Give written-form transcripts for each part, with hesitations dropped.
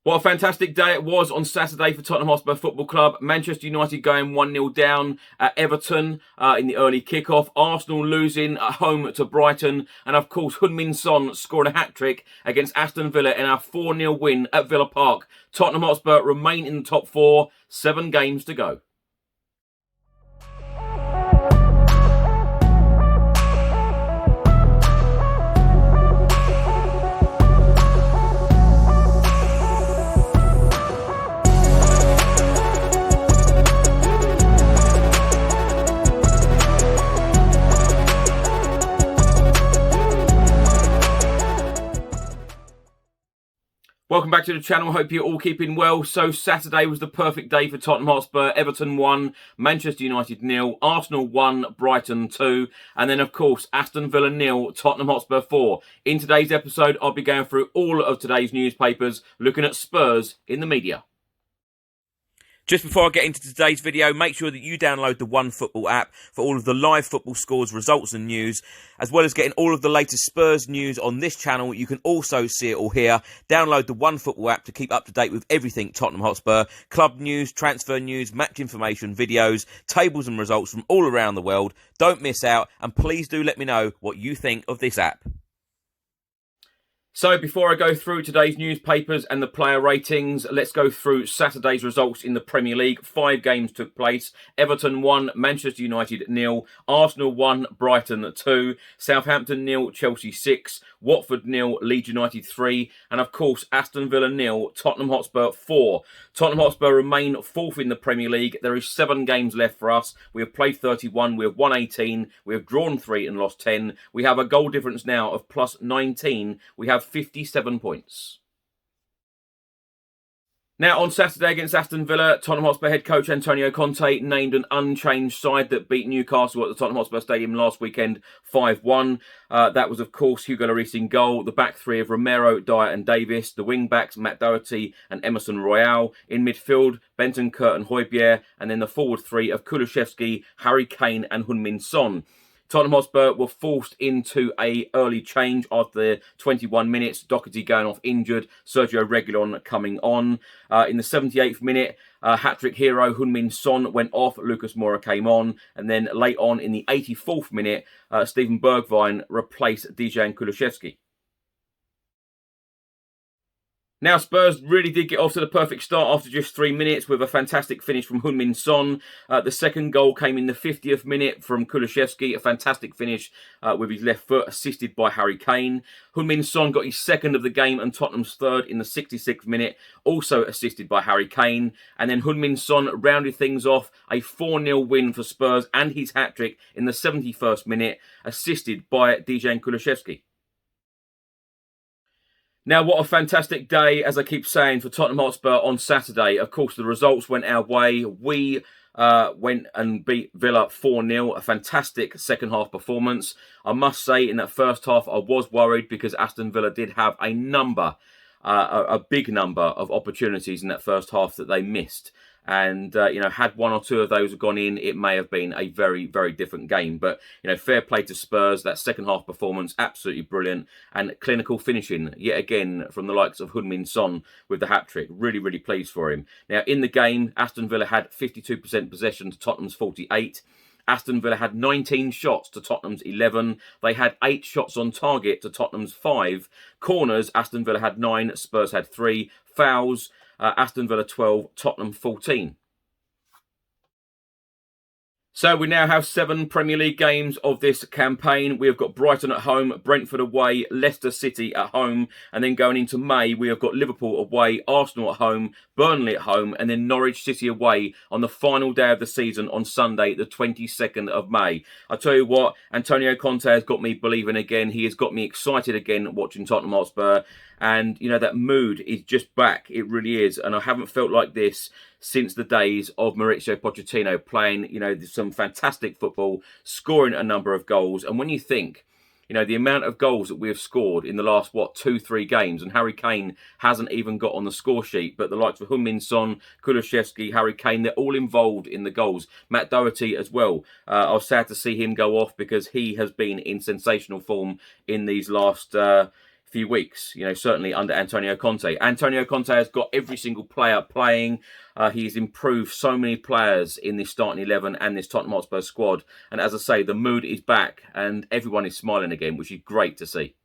What a fantastic day it was on Saturday for Tottenham Hotspur Football Club. Manchester United going 1-0 down at Everton in the early kickoff. Arsenal losing at home to Brighton. And of course, Heung-min Son scoring a hat-trick against Aston Villa in our 4-0 win at Villa Park. Tottenham Hotspur remain in the top four. 7 games to go. Welcome back to the channel. Hope you're all keeping well. So Saturday was the perfect day for Tottenham Hotspur. Everton 1, Manchester United 0, Arsenal 1, Brighton 2, and then of course Aston Villa 0, Tottenham Hotspur 4. In today's episode, I'll be going through all of today's newspapers, looking at Spurs in the media. Just before I get into today's video, make sure that you download the OneFootball app for all of the live football scores, results and news, as well as getting all of the latest Spurs news on this channel. You can also see it all here. Download the OneFootball app to keep up to date with everything Tottenham Hotspur, club news, transfer news, match information, videos, tables and results from all around the world. Don't miss out, and please do let me know what you think of this app. So before I go through today's newspapers and the player ratings, let's go through Saturday's results in the Premier League. 5 games took place. Everton 1, Manchester United 0, Arsenal 1, Brighton 2, Southampton 0, Chelsea 6, Watford 0, Leeds United 3, and of course Aston Villa 0, Tottenham Hotspur 4. Tottenham Hotspur remain 4th in the Premier League. There is 7 games left for us. We have played 31, we have won 18, we have drawn 3 and lost 10. We have a goal difference now of plus 19. We have 57 points. Now, on Saturday against Aston Villa, Tottenham Hotspur head coach Antonio Conte named an unchanged side that beat Newcastle at the Tottenham Hotspur Stadium last weekend 5-1. That was, of course, Hugo Lloris in goal, the back three of Romero, Dyer and Davis, the wing-backs Matt Doherty and Emerson Royale, in midfield Bentancur and Højbjerg, and then the forward three of Kulusevski, Harry Kane and Heung-min Son. Tottenham Hotspur were forced into an early change after 21 minutes. Doherty going off injured, Sergio Reguilon coming on. In the 78th minute, hat-trick hero Heung-min Son went off, Lucas Moura came on. And then late on in the 84th minute, Steven Bergwijn replaced Dejan Kulusevski. Now, Spurs really did get off to the perfect start after just 3 minutes with a fantastic finish from Heung-min Son. The second goal came in the 50th minute from Kulusevski, a fantastic finish with his left foot, assisted by Harry Kane. Heung-min Son got his second of the game and Tottenham's third in the 66th minute, also assisted by Harry Kane. And then Heung-min Son rounded things off, a 4-0 win for Spurs and his hat-trick in the 71st minute, assisted by Dejan Kulusevski. Now, what a fantastic day, as I keep saying, for Tottenham Hotspur on Saturday. Of course, the results went our way. We went and beat Villa 4-0, a fantastic second-half performance. I must say, in that first half, I was worried because Aston Villa did have a big number of opportunities in that first half that they missed. And, had 1 or 2 of those gone in, it may have been a very, very different game. But, fair play to Spurs. That second half performance, absolutely brilliant. And clinical finishing, yet again, from the likes of Heung-min Son with the hat-trick. Really, really pleased for him. Now, in the game, Aston Villa had 52% possession to Tottenham's 48%. Aston Villa had 19 shots to Tottenham's 11. They had 8 shots on target to Tottenham's 5. Corners, Aston Villa had 9. Spurs had 3. Fouls, Aston Villa 12, Tottenham 14. So we now have 7 Premier League games of this campaign. We have got Brighton at home, Brentford away, Leicester City at home. And then going into May, we have got Liverpool away, Arsenal at home, Burnley at home, and then Norwich City away on the final day of the season on Sunday, the 22nd of May. I tell you what, Antonio Conte has got me believing again. He has got me excited again watching Tottenham Hotspur. And, that mood is just back. It really is. And I haven't felt like this since the days of Mauricio Pochettino playing, some fantastic football, scoring a number of goals. And when you think, the amount of goals that we have scored in the last, 2-3 games, and Harry Kane hasn't even got on the score sheet, but the likes of Heung-min Son, Kulusevski, Harry Kane, they're all involved in the goals. Matt Doherty as well. I was sad to see him go off because he has been in sensational form in these last few weeks, you know, certainly under Antonio Conte. Antonio Conte has got every single player playing. He's improved so many players in this starting 11 and this Tottenham Hotspur squad. And as I say, the mood is back and everyone is smiling again, which is great to see.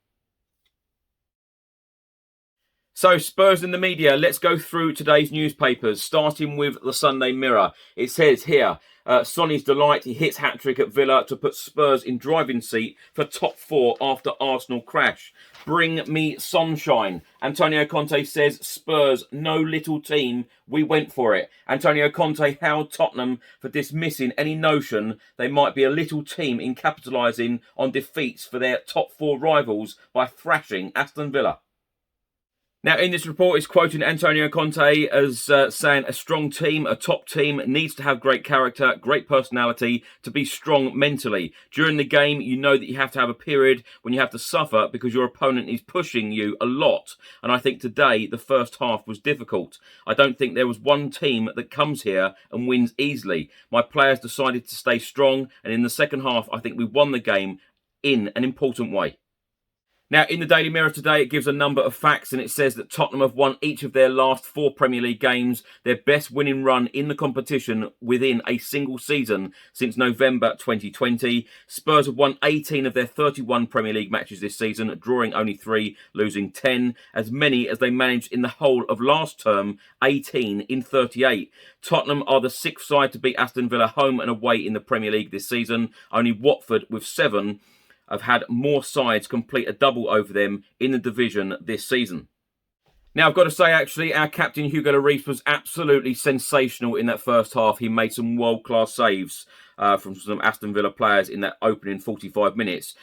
So, Spurs in the media, let's go through today's newspapers, starting with the Sunday Mirror. It says here, Sonny's delight, he hits hat-trick at Villa to put Spurs in driving seat for top 4 after Arsenal crash. Bring me sunshine. Antonio Conte says, Spurs, no little team, we went for it. Antonio Conte hailed Tottenham for dismissing any notion they might be a little team in capitalising on defeats for their top 4 rivals by thrashing Aston Villa. Now, in this report, it's quoting Antonio Conte as saying a strong team, a top team, needs to have great character, great personality, to be strong mentally. During the game, you know that you have to have a period when you have to suffer because your opponent is pushing you a lot. And I think today, the first half was difficult. I don't think there was one team that comes here and wins easily. My players decided to stay strong. And in the second half, I think we won the game in an important way. Now, in the Daily Mirror today, it gives a number of facts and it says that Tottenham have won each of their last 4 Premier League games, their best winning run in the competition within a single season since November 2020. Spurs have won 18 of their 31 Premier League matches this season, drawing only 3, losing 10, as many as they managed in the whole of last term, 18 in 38. Tottenham are the 6th side to beat Aston Villa home and away in the Premier League this season. Only Watford, with 7, have had more sides complete a double over them in the division this season. Now, I've got to say, actually, our captain Hugo Lloris was absolutely sensational in that first half. He made some world-class saves from some Aston Villa players in that opening 45 minutes.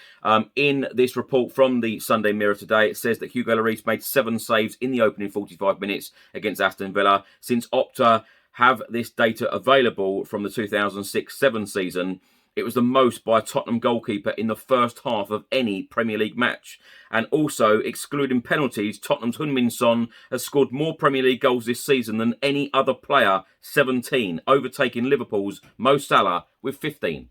In this report from the Sunday Mirror today, it says that Hugo Lloris made 7 saves in the opening 45 minutes against Aston Villa. Since Opta have this data available from the 2006-07 season, it was the most by a Tottenham goalkeeper in the first half of any Premier League match. And also, excluding penalties, Tottenham's Heung-min Son has scored more Premier League goals this season than any other player, 17, overtaking Liverpool's Mo Salah with 15.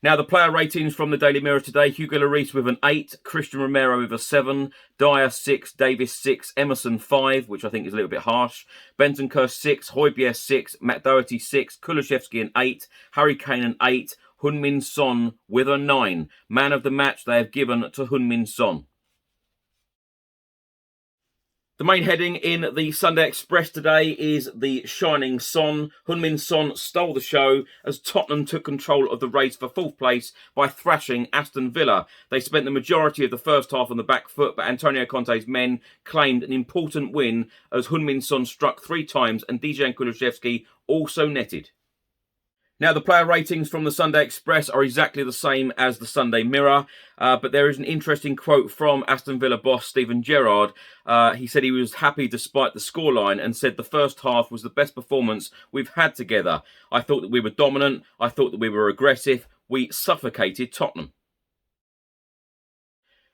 Now, the player ratings from the Daily Mirror today, Hugo Lloris with an 8, Christian Romero with a 7, Dyer 6, Davis 6, Emerson 5, which I think is a little bit harsh, Bentancur 6, Højbjerg 6, Matt Doherty 6, Kulusevski an 8, Harry Kane an 8, Heung-min Son with a 9. Man of the match they have given to Heung-min Son. The main heading in the Sunday Express today is the shining Son. Heung-min Son stole the show as Tottenham took control of the race for 4th place by thrashing Aston Villa. They spent the majority of the first half on the back foot, but Antonio Conte's men claimed an important win as Heung-min Son struck 3 times and Dejan Kulusevski also netted. Now, the player ratings from the Sunday Express are exactly the same as the Sunday Mirror, but there is an interesting quote from Aston Villa boss Steven Gerrard. He said he was happy despite the scoreline and said the first half was the best performance we've had together. I thought that we were dominant. I thought that we were aggressive. We suffocated Tottenham.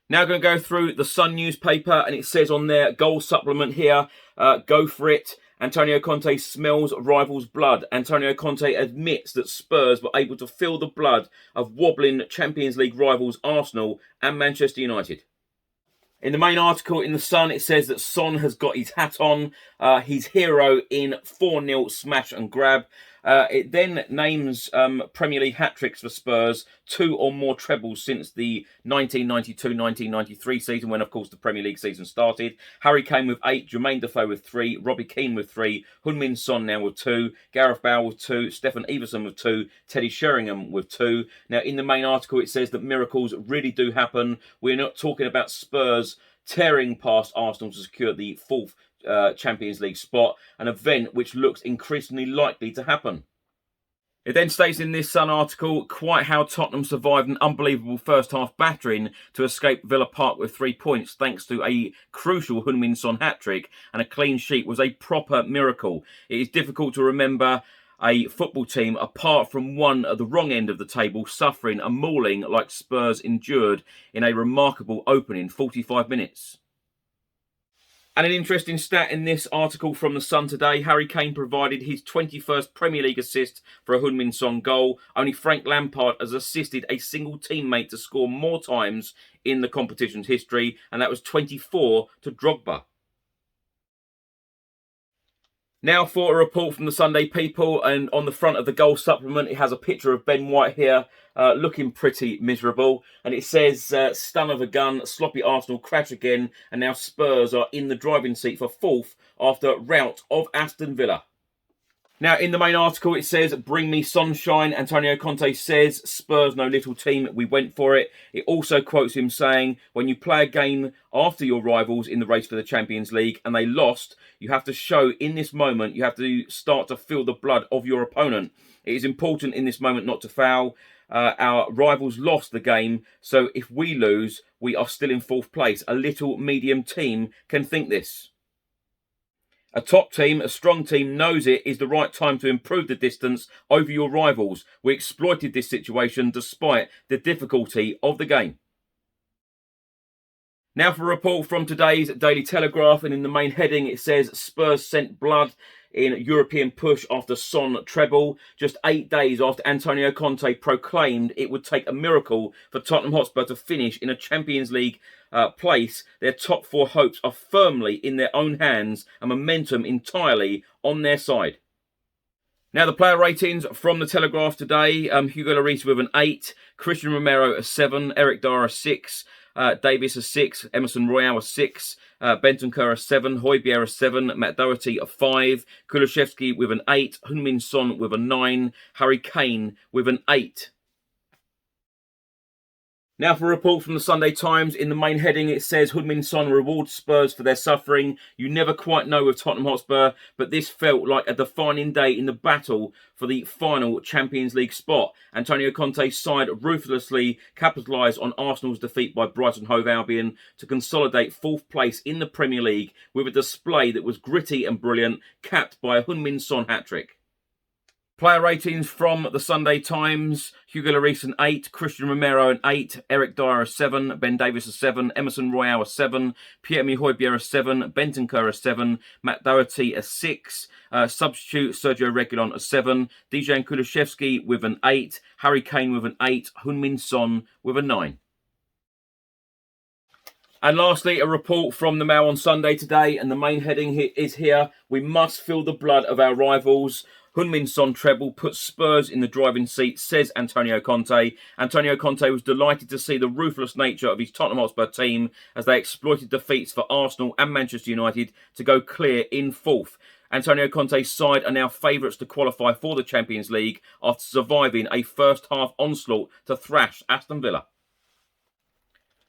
Now going to go through the Sun newspaper, and it says on their goal supplement here, go for it. Antonio Conte smells rivals' blood. Antonio Conte admits that Spurs were able to feel the blood of wobbling Champions League rivals Arsenal and Manchester United. In the main article in The Sun, it says that Son has got his hat on, his hero in 4-0 smash and grab. It then names Premier League hat-tricks for Spurs, 2 or more trebles since the 1992-1993 season, when, of course, the Premier League season started. Harry Kane with 8, Jermaine Defoe with 3, Robbie Keane with 3, Heung-min Son now with 2, Gareth Bale with 2, Stefan Everson with 2, Teddy Sheringham with 2. Now, in the main article, it says that miracles really do happen. We're not talking about Spurs tearing past Arsenal to secure the 4th Champions League spot, an event which looks increasingly likely to happen. It then states in this Sun article quite how Tottenham survived an unbelievable first half battering to escape Villa Park with 3 points thanks to a crucial Heung-min Son hat-trick, and a clean sheet was a proper miracle. It is difficult to remember a football team apart from one at the wrong end of the table suffering a mauling like Spurs endured in a remarkable opening 45 minutes. And an interesting stat in this article from The Sun today, Harry Kane provided his 21st Premier League assist for a Heung-min Son goal. Only Frank Lampard has assisted a single teammate to score more times in the competition's history, and that was 24 to Drogba. Now for a report from the Sunday People, and on the front of the goal supplement it has a picture of Ben White here looking pretty miserable, and it says stun of a gun, sloppy Arsenal crash again, and now Spurs are in the driving seat for 4th after rout of Aston Villa. Now, in the main article, it says, bring me sunshine. Antonio Conte says, Spurs no little team, we went for it. It also quotes him saying, when you play a game after your rivals in the race for the Champions League and they lost, you have to show in this moment, you have to start to feel the blood of your opponent. It is important in this moment not to foul. Our rivals lost the game, so if we lose, we are still in 4th place. A little medium team can think this. A top team, a strong team, knows it is the right time to improve the distance over your rivals. We exploited this situation despite the difficulty of the game. Now for a report from today's Daily Telegraph, and in the main heading it says Spurs sent blood in European push after Son treble. Just 8 days after Antonio Conte proclaimed it would take a miracle for Tottenham Hotspur to finish in a Champions League place, their top 4 hopes are firmly in their own hands and momentum entirely on their side. Now the player ratings from the Telegraph today, Hugo Lloris with an 8, Christian Romero a 7, Eric Dyer a 6, Davis a 6, Emerson Royale a 6, Bentancur a 7, Højbjerg a 7, Matt Doherty a 5, Kulusevski with an 8, Heung-min Son with a 9, Harry Kane with an 8. Now for a report from the Sunday Times. In the main heading it says Heung-min Son rewards Spurs for their suffering. You never quite know with Tottenham Hotspur, but this felt like a defining day in the battle for the final Champions League spot. Antonio Conte's side ruthlessly capitalised on Arsenal's defeat by Brighton Hove Albion to consolidate 4th place in the Premier League with a display that was gritty and brilliant, capped by a Heung-min Son hat-trick. Player ratings from the Sunday Times, Hugo Lloris an 8, Christian Romero an 8, Eric Dyer a 7, Ben Davis a 7, Emerson Royale a 7, Pierre-Emile Højbjerg a 7, Bentancur a 7, Matt Doherty a 6, substitute Sergio Reguilon a 7, Dejan Kulusevski with an 8, Harry Kane with an 8, Heung-min Son with a 9. And lastly, a report from the Mail on Sunday today, and the main heading is here, we must feel the blood of our rivals. Heung-min Son treble puts Spurs in the driving seat, says Antonio Conte. Antonio Conte was delighted to see the ruthless nature of his Tottenham Hotspur team as they exploited defeats for Arsenal and Manchester United to go clear in 4th. Antonio Conte's side are now favourites to qualify for the Champions League after surviving a first-half onslaught to thrash Aston Villa.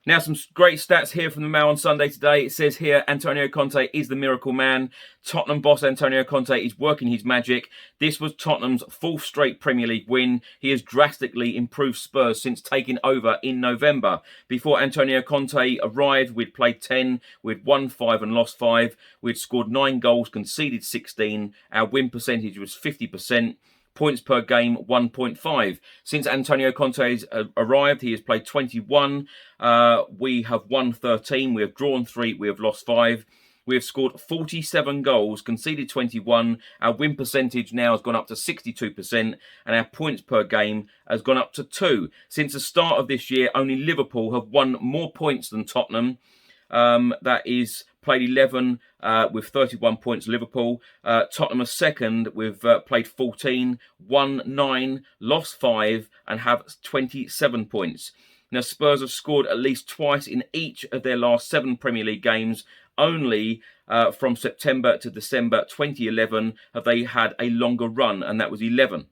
Now, some great stats here from the Mail on Sunday today. It says here, Antonio Conte is the miracle man. Tottenham boss Antonio Conte is working his magic. This was Tottenham's 4th straight Premier League win. He has drastically improved Spurs since taking over in November. Before Antonio Conte arrived, we'd played 10, we'd won 5 and lost 5. We'd scored 9 goals, conceded 16. Our win percentage was 50%. Points per game, 1.5. Since Antonio Conte's arrived, he has played 21. We have won 13. We have drawn 3. We have lost 5. We have scored 47 goals, conceded 21. Our win percentage now has gone up to 62%, and our points per game has gone up to 2. Since the start of this year, only Liverpool have won more points than Tottenham. That is played 11 with 31 points. Liverpool. Tottenham are second with played 14, won 9, lost 5 and have 27 points. Now Spurs have scored at least twice in each of their last 7 Premier League games. Only from September to December 2011 have they had a longer run, and that was 11.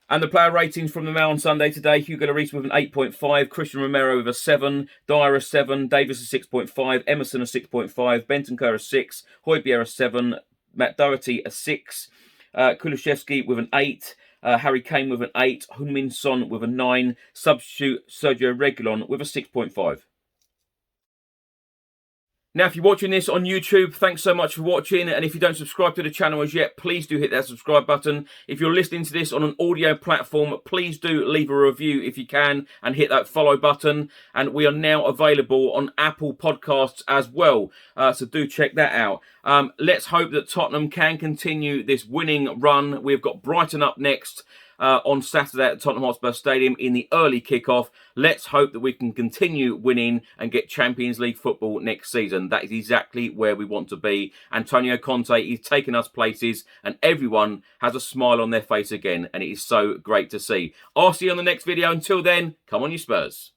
And the player ratings from the Mail on Sunday today, Hugo Lloris with an 8.5, Christian Romero with a 7, Dyer a 7, Davis a 6.5, Emerson a 6.5, Bentancur a 6, Højbjerg a 7, Matt Doherty a 6, Kulusevski with an 8, Harry Kane with an 8, Heung-min Son with a 9, substitute Sergio Reguilon with a 6.5. Now, if you're watching this on YouTube, thanks so much for watching. And if you don't subscribe to the channel as yet, please do hit that subscribe button. If you're listening to this on an audio platform, please do leave a review if you can and hit that follow button. And we are now available on Apple Podcasts as well. So do check that out. Let's hope that Tottenham can continue this winning run. We've got Brighton up next. on Saturday at Tottenham Hotspur Stadium in the early kickoff. Let's hope that we can continue winning and get Champions League football next season. That is exactly where we want to be. Antonio Conte is taking us places and everyone has a smile on their face again, and it is so great to see. I'll see you on the next video. Until then, come on you Spurs.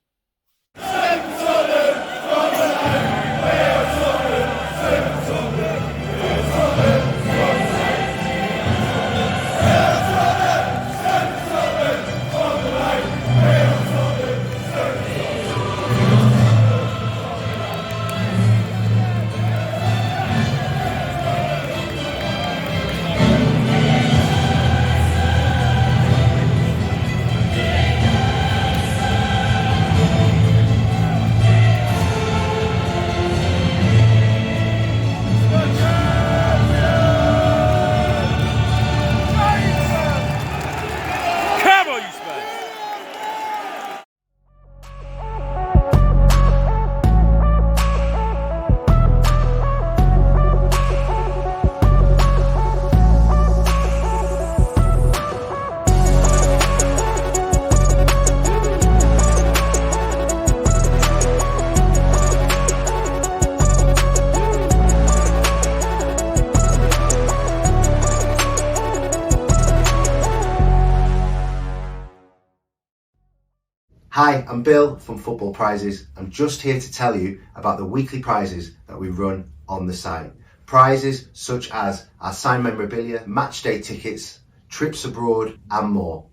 Hi, I'm Bill from Football Prizes. I'm just here to tell you about the weekly prizes that we run on the site. Prizes such as our signed memorabilia, match day tickets, trips abroad and more.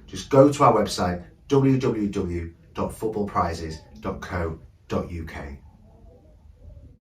Just go to our website www.footballprizes.co.uk.